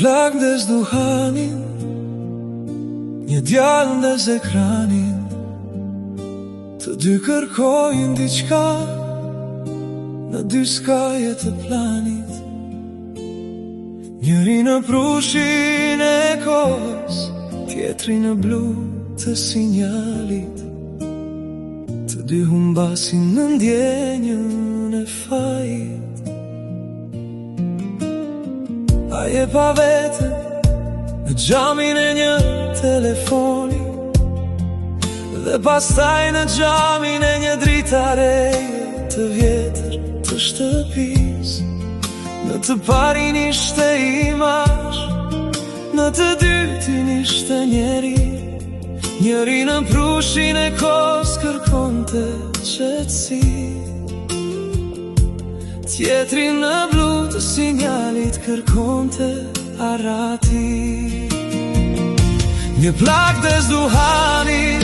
plak ndes duhanin, një djalë ndes ekranin, të dy kërkojnë diçka në dy skaje të planit. Njëri në prushin e kohës, tjetri në blu të sinjalit. Të dy humbasin në ndjenjën e fajit. Aje pa vetën në gjamin e një telefoni, dhe pastaj në gjamin e një dritareje të vjetër të shtëpis. Në të parin ishte imazh, në të dytin ishte njeri. Njëri në prushin e kohës kërkonte qetësi, tjetri në blu të sinjalit kërkonte arati. Një plak ndes duhanin,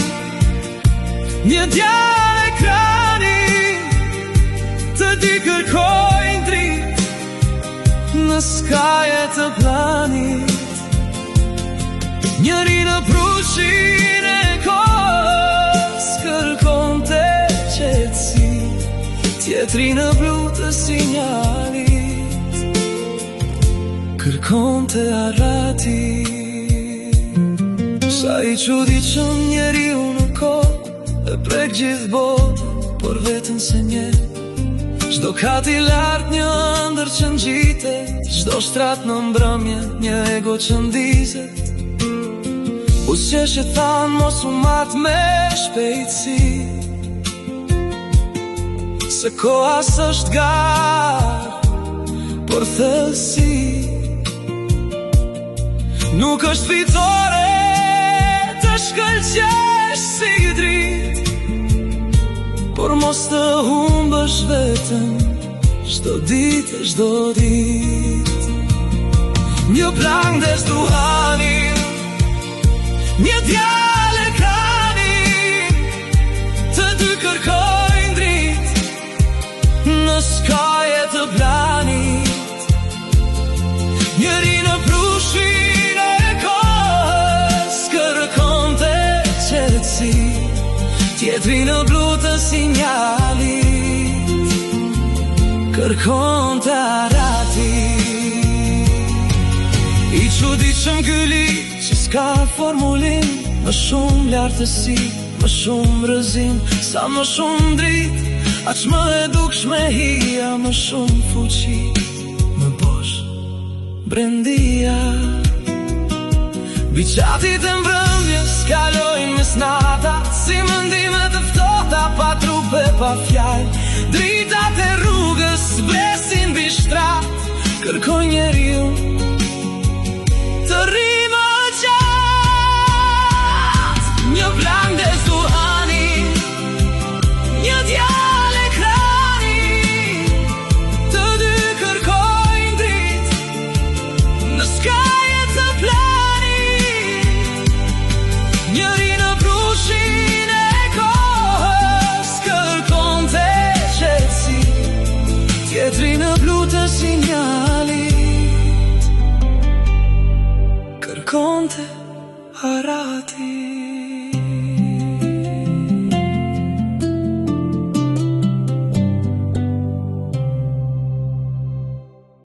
një djalë ekranin, të dy kërkojnë dritë në skaje të planit. Njëri në prushin e kohës kërkonte qetësi, tjetri në blu të sinjalit kërkonte arati. Sa i çuditshëm njeriu në kohë, e prek gjithë botën, por vetën se nje. Çdo kat i lartë një ëndër që ngjitet, çdo shtrat në mbrëmje një ego që ndizet. Buzëqesh që thanë mos u mat me shpejtësi, se koha s'është garë, por thellësi. Nuk është fitore të shkëlqesh si dritë, por mos të humbësh vetën çdo ditë, çdo ditë. Një plak ndes duhanin, një djalë ekranin, të dy kërkojnë dritë në skaje të planit. Njëri në prushin e kohës kërkonte qetësi, tjetri në blu të sinjalit kërkonte arati. I çuditshëm ky liq që s'ka formulin, më shumë lartësi, më shumë rëzim, sa më shumë dritë, aq më e dukshme hija, më shumë fuqi, më bosh brendia. Biçatit e mbrëmjes kalojnë mes nata, si mëndime të ftohta, pa trupe, pa fjalë. Dritat e rrugës blesin mbi shtrat, kërkoj njeriu të rrimë gjatë. Një plak ndes duhanin, një djalë ekranin, të dy kërkojnë dritë në skaje të planit. Njëri në prushin e kohës kërkonte qetësi, tjetri në blu të sinjalit kërkonte arati.